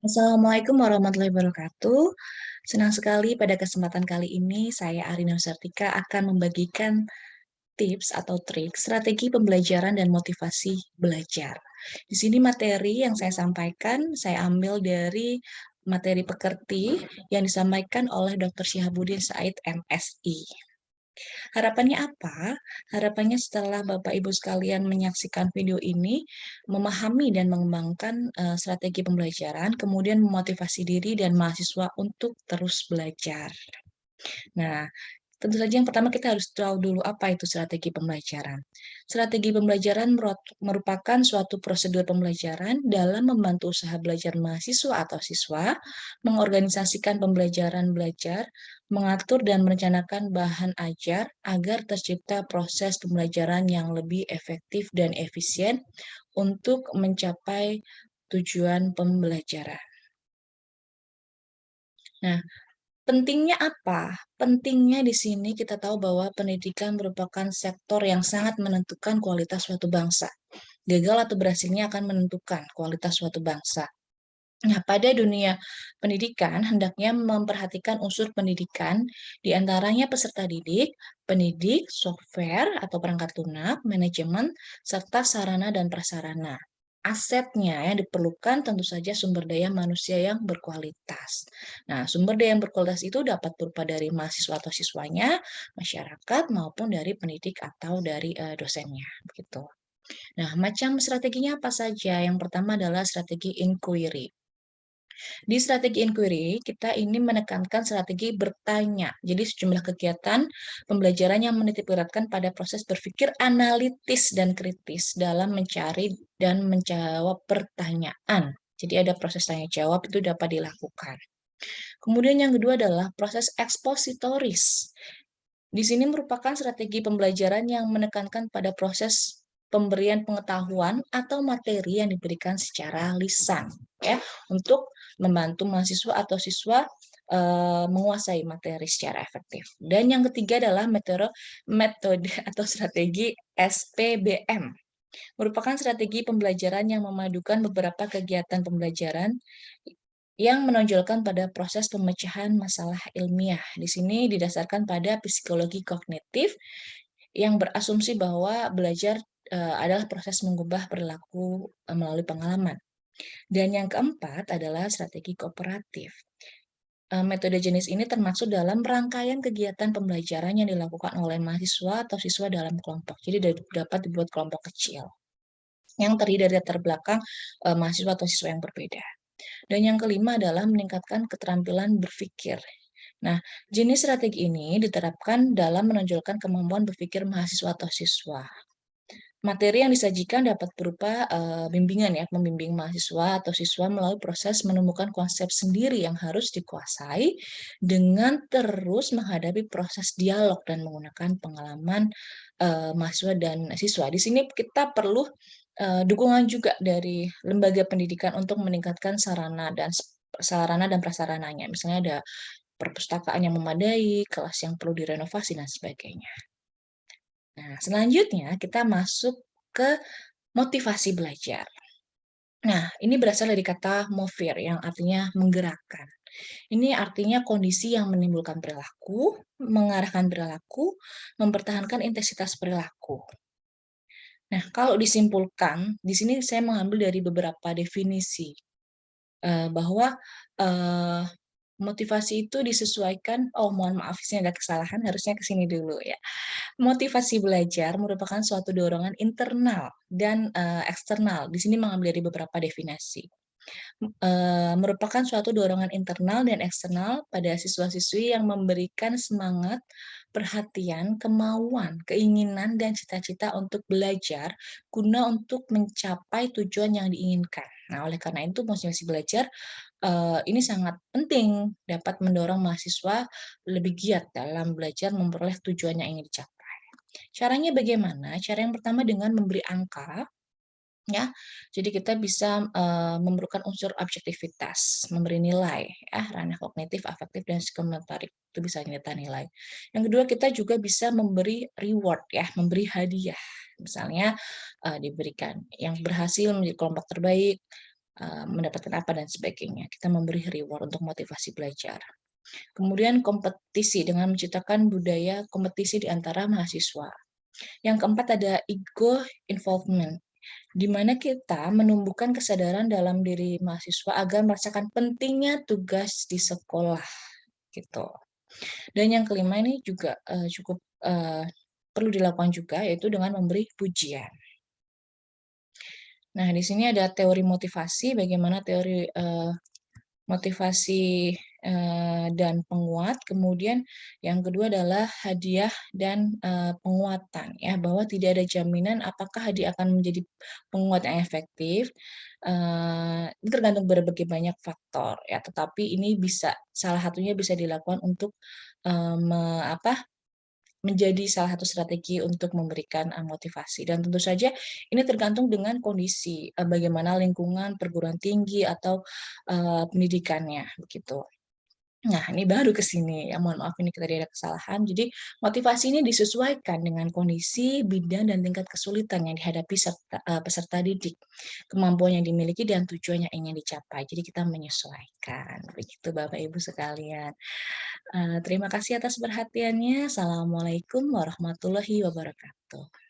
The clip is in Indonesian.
Assalamualaikum warahmatullahi wabarakatuh. Senang sekali pada kesempatan kali ini saya Arina Sartika akan membagikan tips atau trik strategi pembelajaran dan motivasi belajar. Di sini materi yang saya sampaikan saya ambil dari materi pekerti yang disampaikan oleh Dr. Syihabuddin Said MSI. Harapannya apa? Harapannya setelah Bapak Ibu sekalian menyaksikan video ini, memahami dan mengembangkan strategi pembelajaran, kemudian memotivasi diri dan mahasiswa untuk terus belajar. Nah, tentu saja yang pertama kita harus tahu dulu apa itu strategi pembelajaran. Strategi pembelajaran merupakan suatu prosedur pembelajaran dalam membantu usaha belajar mahasiswa atau siswa, mengorganisasikan pembelajaran belajar, mengatur dan merencanakan bahan ajar agar tercipta proses pembelajaran yang lebih efektif dan efisien untuk mencapai tujuan pembelajaran. Nah, pentingnya apa? Pentingnya di sini kita tahu bahwa pendidikan merupakan sektor yang sangat menentukan kualitas suatu bangsa. Gagal atau berhasilnya akan menentukan kualitas suatu bangsa. Nah, pada dunia pendidikan, hendaknya memperhatikan unsur pendidikan, diantaranya peserta didik, pendidik, software atau perangkat lunak, manajemen, serta sarana dan prasarana. Asetnya yang diperlukan tentu saja sumber daya manusia yang berkualitas. Nah, sumber daya yang berkualitas itu dapat berupa dari mahasiswa atau siswanya, masyarakat, maupun dari pendidik atau dari dosennya. Begitu. Nah, macam strateginya apa saja? Yang pertama adalah strategi inquiry. Di strategi inquiry, kita ini menekankan strategi bertanya. Jadi sejumlah kegiatan pembelajaran yang menitikberatkan pada proses berpikir analitis dan kritis dalam mencari dan menjawab pertanyaan. Jadi ada proses tanya jawab itu dapat dilakukan. Kemudian yang kedua adalah proses ekspositoris. Di sini merupakan strategi pembelajaran yang menekankan pada proses pemberian pengetahuan atau materi yang diberikan secara lisan, ya, untuk membantu mahasiswa atau siswa menguasai materi secara efektif. Dan yang ketiga adalah metode atau strategi SPBM. Merupakan strategi pembelajaran yang memadukan beberapa kegiatan pembelajaran yang menonjolkan pada proses pemecahan masalah ilmiah. Di sini didasarkan pada psikologi kognitif yang berasumsi bahwa belajar adalah proses mengubah perilaku melalui pengalaman. Dan yang keempat adalah strategi kooperatif. Metode jenis ini termasuk dalam rangkaian kegiatan pembelajaran yang dilakukan oleh mahasiswa atau siswa dalam kelompok. Jadi dapat dibuat kelompok kecil yang terdiri dari latar belakang mahasiswa atau siswa yang berbeda. Dan yang kelima adalah meningkatkan keterampilan berpikir. Nah, jenis strategi ini diterapkan dalam menonjolkan kemampuan berpikir mahasiswa atau siswa. Materi yang disajikan dapat berupa bimbingan ya, membimbing mahasiswa atau siswa melalui proses menemukan konsep sendiri yang harus dikuasai dengan terus menghadapi proses dialog dan menggunakan pengalaman mahasiswa dan siswa. Di sini kita perlu dukungan juga dari lembaga pendidikan untuk meningkatkan sarana dan prasarananya. Misalnya ada perpustakaan yang memadai, kelas yang perlu direnovasi dan sebagainya. Nah, selanjutnya kita masuk ke motivasi belajar. Nah, ini berasal dari kata movir yang artinya menggerakkan. Ini artinya kondisi yang menimbulkan perilaku, mengarahkan perilaku, mempertahankan intensitas perilaku. Nah, kalau disimpulkan, di sini saya mengambil dari beberapa definisi bahwa motivasi itu disesuaikan. Oh, mohon maaf, sini ada kesalahan, harusnya ke sini dulu ya. Motivasi belajar merupakan suatu dorongan internal dan eksternal. Di sini mengambil dari beberapa definisi. Merupakan suatu dorongan internal dan eksternal pada siswa-siswi yang memberikan semangat, perhatian, kemauan, keinginan, dan cita-cita untuk belajar guna untuk mencapai tujuan yang diinginkan. Nah, oleh karena itu motivasi belajar ini sangat penting dapat mendorong mahasiswa lebih giat dalam belajar memperoleh tujuan yang ingin dicapai. Caranya bagaimana? Cara yang pertama dengan memberi angka, ya. Jadi kita bisa memerlukan unsur objektivitas, memberi nilai, ya, ranah kognitif, afektif, dan psikomotorik itu bisa nyata nilai. Yang kedua kita juga bisa memberi reward, ya, memberi hadiah. Misalnya diberikan yang berhasil menjadi kelompok terbaik, mendapatkan apa dan sebagainya. Kita memberi reward untuk motivasi belajar. Kemudian kompetisi dengan menciptakan budaya kompetisi di antara mahasiswa. Yang keempat ada ego involvement, di mana kita menumbuhkan kesadaran dalam diri mahasiswa agar merasakan pentingnya tugas di sekolah gitu. Dan yang kelima ini juga cukup perlu dilakukan juga, yaitu dengan memberi pujian. Nah, di sini ada teori motivasi, bagaimana teori motivasi dan penguat. Kemudian yang kedua adalah hadiah dan penguatan, ya, bahwa tidak ada jaminan apakah hadiah akan menjadi penguat yang efektif. Ini tergantung berbagai banyak faktor, ya. Tetapi ini salah satunya bisa dilakukan untuk menjadi salah satu strategi untuk memberikan motivasi. Dan tentu saja ini tergantung dengan kondisi bagaimana lingkungan perguruan tinggi atau pendidikannya begitu. Nah, ini baru ke sini ya, mohon maaf ini tadi ada kesalahan. Jadi motivasi ini disesuaikan dengan kondisi, bidang, dan tingkat kesulitan yang dihadapi peserta didik, kemampuan yang dimiliki, dan tujuan yang ingin dicapai. Jadi kita menyesuaikan, begitu Bapak Ibu sekalian. Terima kasih atas perhatiannya. Assalamualaikum warahmatullahi wabarakatuh.